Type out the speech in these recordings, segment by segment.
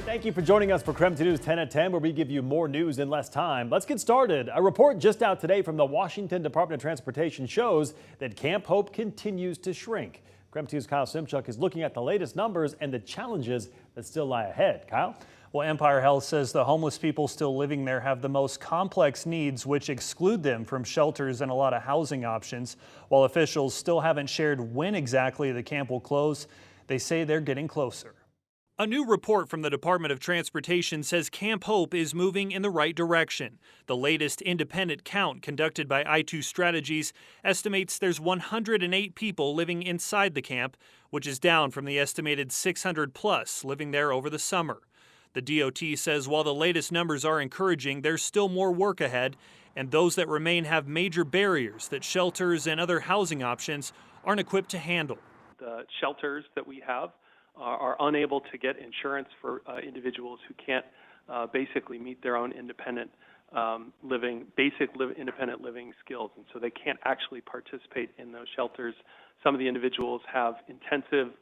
Thank you for joining us for KREM News 10 at 10, where we give you more news in less time. Let's get started. A report just out today from the Washington Department of Transportation shows that Camp Hope continues to shrink. KREM News' Kyle Simchuk is looking at the latest numbers and the challenges that still lie ahead. Kyle? Well, Empire Health says the homeless people still living there have the most complex needs, which exclude them from shelters and a lot of housing options. While officials still haven't shared when exactly the camp will close, they say they're getting closer. A new report from the Department of Transportation says Camp Hope is moving in the right direction. The latest independent count conducted by I2 Strategies estimates there's 108 people living inside the camp, which is down from the estimated 600 plus living there over the summer. The DOT says while the latest numbers are encouraging, there's still more work ahead, and those that remain have major barriers that shelters and other housing options aren't equipped to handle. The shelters that we have are unable to get insurance for individuals who can't basically meet their own independent independent living skills, and so they can't actually participate in those shelters. Some of the individuals have intensive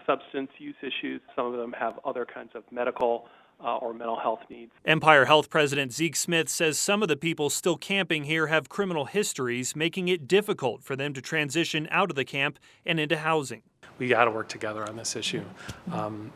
substance use issues. Some of them have other kinds of medical or mental health needs. Empire Health President Zeke Smith says some of the people still camping here have criminal histories, making it difficult for them to transition out of the camp and into housing. We got to work together on this issue.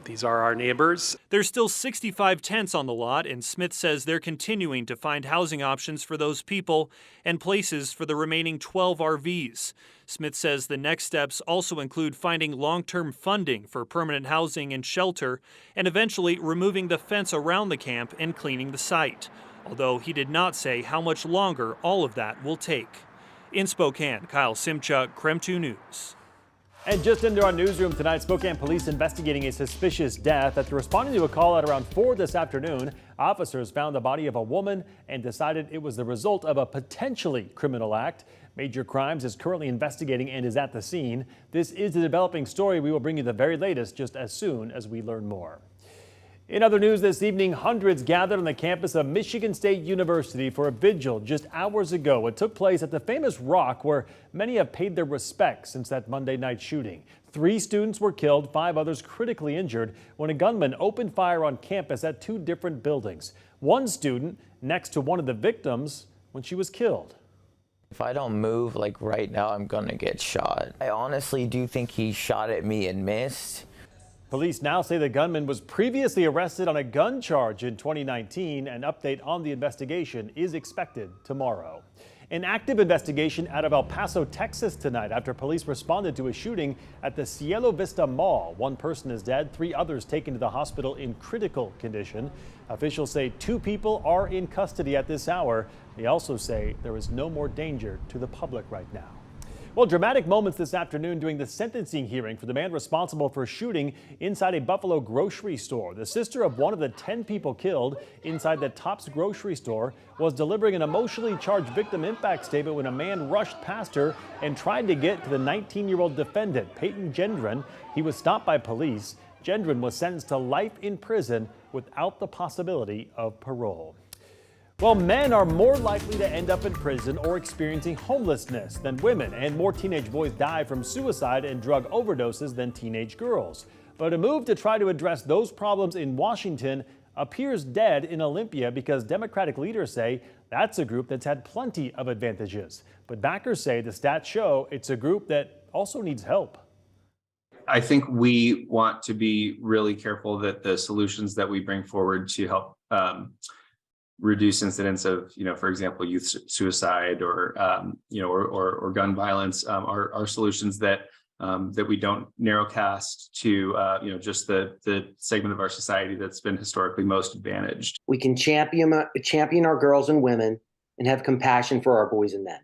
These are our neighbors. There's still 65 tents on the lot, and Smith says they're continuing to find housing options for those people and places for the remaining 12 RVs. Smith says the next steps also include finding long-term funding for permanent housing and shelter, and eventually removing the fence around the camp and cleaning the site, although he did not say how much longer all of that will take. In Spokane, Kyle Simchuk, KREM 2 News. And just into our newsroom tonight, Spokane police investigating a suspicious death. After responding to a call at around 4 this afternoon, officers found the body of a woman and decided it was the result of a potentially criminal act. Major Crimes is currently investigating and is at the scene. This is a developing story. We will bring you the very latest just as soon as we learn more. In other news this evening, hundreds gathered on the campus of Michigan State University for a vigil just hours ago. It took place at the famous Rock, where many have paid their respects since that Monday night shooting. 3 students were killed, 5 others critically injured when a gunman opened fire on campus at 2 different buildings. One student next to one of the victims when she was killed. If I don't move like right now, I'm gonna get shot. I honestly do think he shot at me and missed. Police now say the gunman was previously arrested on a gun charge in 2019. An update on the investigation is expected tomorrow. An active investigation out of El Paso, Texas tonight after police responded to a shooting at the Cielo Vista Mall. 1 person is dead, 3 others taken to the hospital in critical condition. Officials say 2 people are in custody at this hour. They also say there is no more danger to the public right now. Well, dramatic moments this afternoon during the sentencing hearing for the man responsible for shooting inside a Buffalo grocery store. The sister of one of the 10 people killed inside the Tops grocery store was delivering an emotionally charged victim impact statement when a man rushed past her and tried to get to the 19-year-old defendant, Peyton Gendron. He was stopped by police. Gendron was sentenced to life in prison without the possibility of parole. Well, men are more likely to end up in prison or experiencing homelessness than women, and more teenage boys die from suicide and drug overdoses than teenage girls. But a move to try to address those problems in Washington appears dead in Olympia because Democratic leaders say that's a group that's had plenty of advantages. But backers say the stats show it's a group that also needs help. I think we want to be really careful that the solutions that we bring forward to help reduce incidents of, for example, youth suicide or gun violence are solutions that we don't narrowcast to, just the segment of our society that's been historically most advantaged. We can champion our girls and women and have compassion for our boys and men.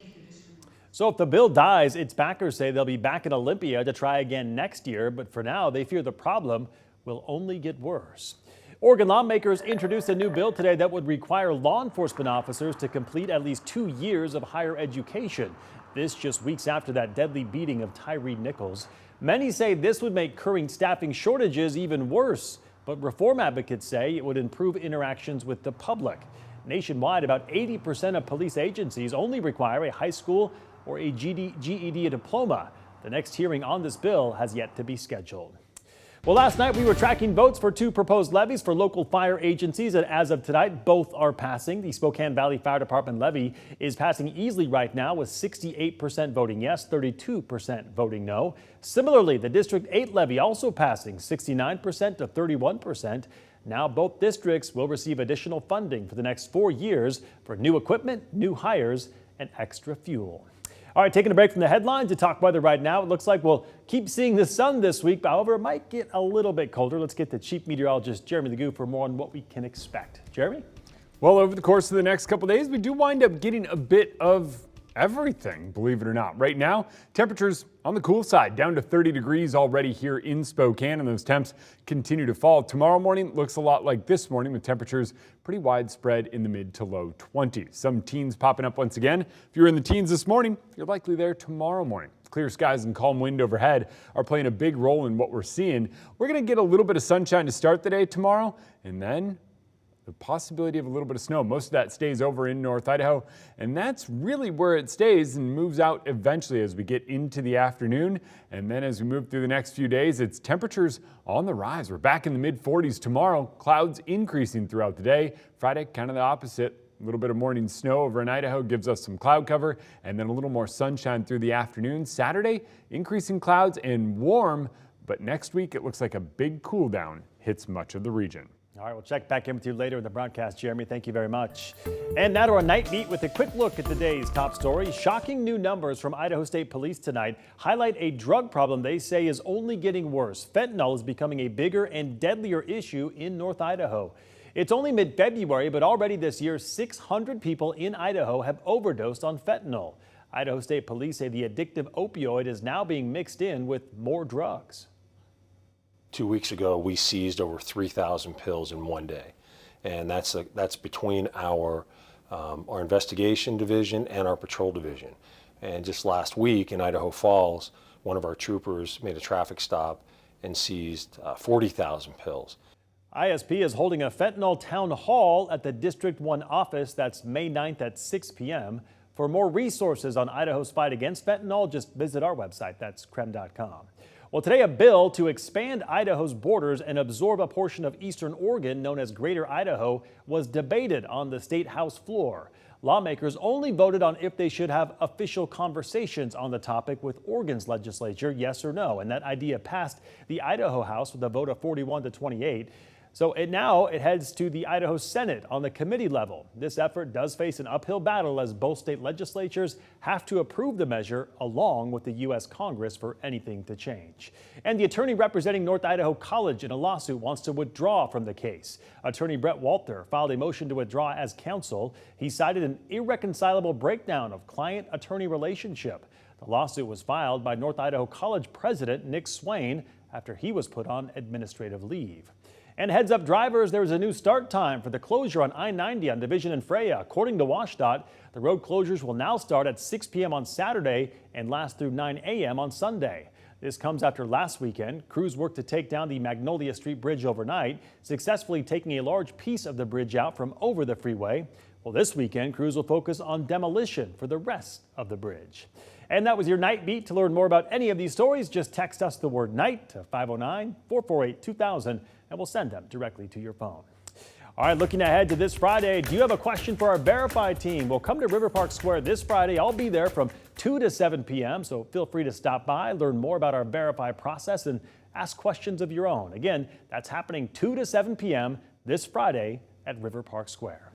So if the bill dies, its backers say they'll be back in Olympia to try again next year. But for now, they fear the problem will only get worse. Oregon lawmakers introduced a new bill today that would require law enforcement officers to complete at least 2 years of higher education. This just weeks after that deadly beating of Tyree Nichols. Many say this would make current staffing shortages even worse, but reform advocates say it would improve interactions with the public. Nationwide, about 80% of police agencies only require a high school or a GED diploma. The next hearing on this bill has yet to be scheduled. Well, last night we were tracking votes for 2 proposed levies for local fire agencies, and as of tonight, both are passing. The Spokane Valley Fire Department levy is passing easily right now with 68% voting yes, 32% voting no. Similarly, the District 8 levy also passing 69% to 31%. Now both districts will receive additional funding for the next 4 years for new equipment, new hires, and extra fuel. All right, taking a break from the headlines to talk weather right now. It looks like we'll keep seeing the sun this week. However, it might get a little bit colder. Let's get to Chief Meteorologist Jeremy Legoo for more on what we can expect. Jeremy? Well, over the course of the next couple days, we do wind up getting a bit of everything, believe it or not. Right now, temperatures on the cool side, down to 30 degrees already here in Spokane, and those temps continue to fall. Tomorrow morning looks a lot like this morning, with temperatures pretty widespread in the mid to low 20s. Some teens popping up once again. If you're in the teens this morning, you're likely there tomorrow morning. Clear skies and calm wind overhead are playing a big role in what we're seeing. We're going to get a little bit of sunshine to start the day tomorrow, and then the possibility of a little bit of snow. Most of that stays over in North Idaho, and that's really where it stays and moves out eventually as we get into the afternoon. And then as we move through the next few days, it's temperatures on the rise. We're back in the mid 40s tomorrow, clouds increasing throughout the day. Friday, kind of the opposite. A little bit of morning snow over in Idaho gives us some cloud cover, and then a little more sunshine through the afternoon. Saturday, increasing clouds and warm, but next week it looks like a big cool down hits much of the region. All right, we'll check back in with you later in the broadcast, Jeremy. Thank you very much. And now to our night beat with a quick look at today's top story. Shocking new numbers from Idaho State Police tonight highlight a drug problem they say is only getting worse. Fentanyl is becoming a bigger and deadlier issue in North Idaho. It's only mid-February, but already this year, 600 people in Idaho have overdosed on fentanyl. Idaho State Police say the addictive opioid is now being mixed in with more drugs. 2 weeks ago, we seized over 3,000 pills in one day, and that's between our investigation division and our patrol division. And just last week in Idaho Falls, one of our troopers made a traffic stop and seized 40,000 pills. ISP is holding a fentanyl town hall at the District 1 office. That's May 9th at 6 p.m. For more resources on Idaho's fight against fentanyl, just visit our website. That's KREM.com. Well, today a bill to expand Idaho's borders and absorb a portion of eastern Oregon known as Greater Idaho was debated on the state house floor. Lawmakers only voted on if they should have official conversations on the topic with Oregon's legislature, yes or no, and that idea passed the Idaho House with a vote of 41 to 28. So now it heads to the Idaho Senate on the committee level. This effort does face an uphill battle as both state legislatures have to approve the measure along with the U.S. Congress for anything to change. And the attorney representing North Idaho College in a lawsuit wants to withdraw from the case. Attorney Brett Walter filed a motion to withdraw as counsel. He cited an irreconcilable breakdown of client-attorney relationship. The lawsuit was filed by North Idaho College president Nick Swain after he was put on administrative leave. And heads up drivers, there is a new start time for the closure on I-90 on Division and Freya. According to WashDOT, the road closures will now start at 6 p.m. on Saturday and last through 9 a.m. on Sunday. This comes after last weekend. Crews worked to take down the Magnolia Street Bridge overnight, successfully taking a large piece of the bridge out from over the freeway. Well, this weekend, crews will focus on demolition for the rest of the bridge. And that was your Night Beat. To learn more about any of these stories, just text us the word NIGHT to 509-448-2000. and we'll send them directly to your phone. All right, looking ahead to this Friday, do you have a question for our Verify team? Well, come to River Park Square this Friday. I'll be there from 2 to 7 p.m., so feel free to stop by, learn more about our Verify process, and ask questions of your own. Again, that's happening 2 to 7 p.m. this Friday at River Park Square.